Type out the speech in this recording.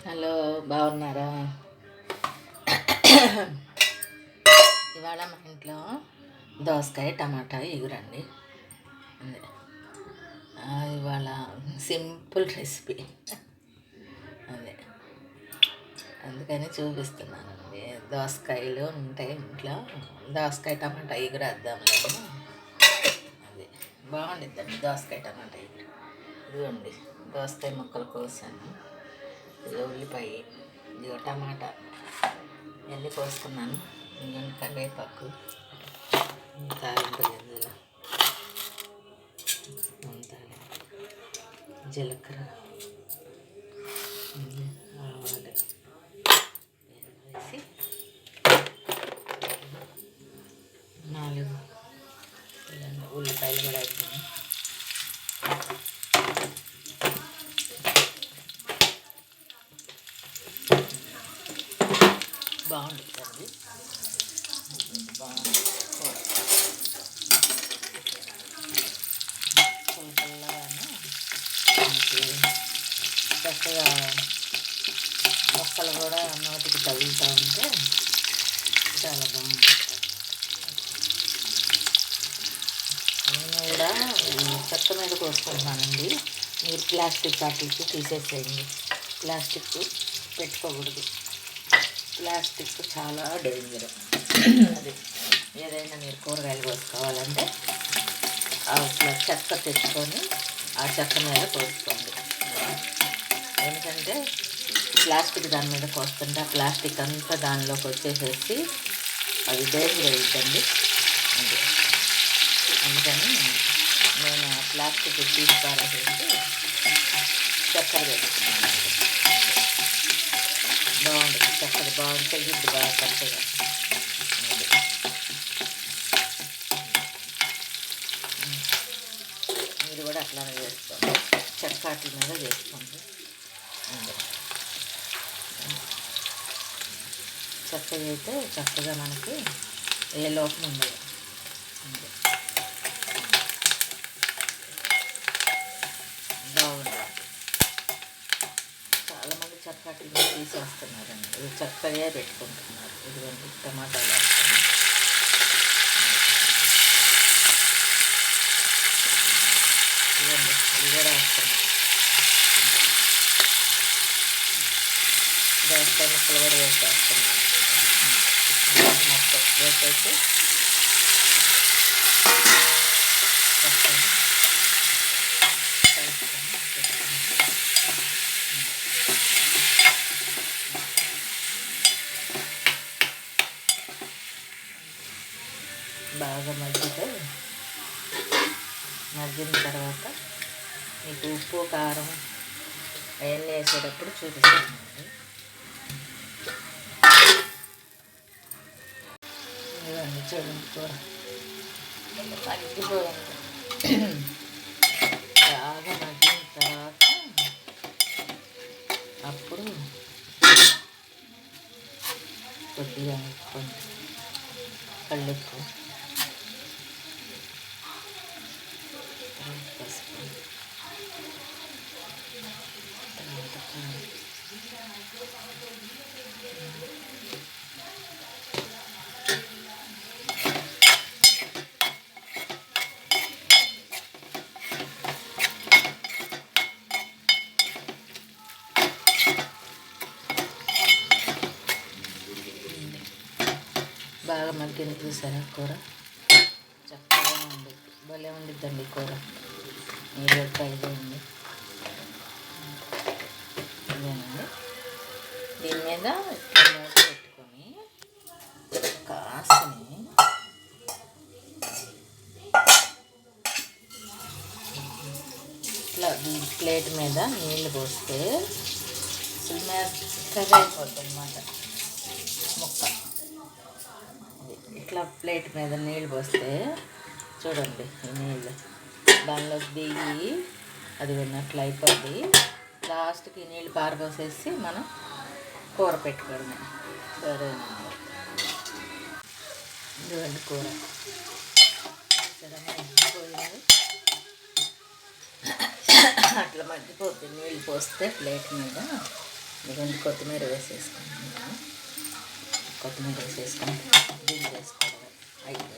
Hello, బాగున్నారా? ఇవాళ మా ఇంట్లో దోసకాయ టమాటా ఎగురండి. అదే ఇవాళ సింపుల్ రెసిపీ. అదే అందుకని చూపిస్తున్నానండి. దోసకాయలు ఉంటాయి ఇంట్లో, దోసకాయ టమాటా ఎగురేద్దాం లేదు. అది బాగుండిద్దండి దోసకాయ టమాటా ఎగురు. ఇదిగోండి దోసకాయ ముక్కలు కోసాను, ఉల్లిపాయ, ఇదిగో టమాటా ఇవన్నీ కోసుకున్నాను. ఇంకొన్ని కరివేపాకు, తాలింపు గింజలు, జీలకర్ర, ఆవాలు వేసి 4 ఉల్లిపాయలు కూడా వేద్దాము. బాగుంటుంది, బాగుంటుంది కూర. పుల్లగాను మనకి చక్కగా మొక్కలు కూడా నోటికి తగులుతూ ఉంటే చాలా బాగుంటుంది. నేను కూడా చెక్క మీద కోసుకుంటున్నానండి. మీరు ప్లాస్టిక్ వాటికి తీసేసేయండి. ప్లాస్టిక్ పెట్టుకోకూడదు. ప్లాస్టిక్ చాలా డేంజర్. అది ఏదైనా మీరు కూరగాయలు కోసుకోవాలంటే అట్లా చెక్క తెచ్చుకొని ఆ చెక్క మీద కోసుకోండి. ఎందుకంటే ప్లాస్టిక్ దాని మీద కోస్తుంటే ఆ ప్లాస్టిక్ అంతా దానిలోకి వచ్చేసేసి అది డేంజర్ అవుతుంది. అందుకని నేను ఆ ప్లాస్టిక్ తీసుకోవాలనేసి చక్కెర పెట్టుకున్నాను. బాగుంటుంది చక్కగా, బాగుంటుంది గుడ్డు బాగా చక్కగా. మీరు కూడా అట్లానే చేసుకోండి, చక్కాటి మీద చేసుకోండి. చక్కగా అయితే చక్కగా మనకి ఏ లోపం ఉండదు. బాగుంటుంది. చాలామంది చక్కటి మీద తీసేస్తున్నారండి, ఇది చక్కగా పెట్టుకుంటున్నారు. ఇదిగోండి టమాటాలు వేస్తున్నాను. ఇవ్వండి ఇది కూడా వేస్తున్నాను. దోసకాయ ముక్కలు కూడా వేసేస్తున్నాను. మొత్తం వేసేసి బాగా మగ్గిన తర్వాత మీకు ఉప్పు కారం అవన్నీ వేసేటప్పుడు చూపిస్తానండి. ఇవన్నీ చూడండి, కూర మగ్గిపోయింది. బాగా మగ్గిన తర్వాత అప్పుడు కొద్దిగా కళ్ళెక్కు, పసుపు, బాగా మగ్గిన చూసారా కూర చక్కగా ఉండిద్ది, భలే ఉండిద్దండి కూర. మీరు ట్రై చేయండి. ఇదేనండి, దీని మీద మూత పెట్టుకొని కాసుని ఇట్లా ప్లేట్ మీద నీళ్ళు పోస్తే మెత్తగా అయిపోతుంది అన్నమాట ముక్క. ఇట్లా ప్లేట్ మీద నీళ్ళు పోస్తే చూడండి, ఈ నీళ్ళు దానిలోకి దిగి అది విన్నట్లు అయిపోద్ది. లాస్ట్కి నీళ్ళు పారబోసేసి మనం కూర పెట్టుకోవడమే. సరేనండి, ఇదిగోండి కూర మగ్గిపోయింది. అట్లా మగ్గిపోతుంది నీళ్ళు పోస్తే ప్లేట్ మీద ఇదిగోండి కొత్తిమీర వేసేసుకుంటున్నాను. కొత్తిమీర వేసేసుకొని దీన్ని వేసుకోవడం అయిపోయింది.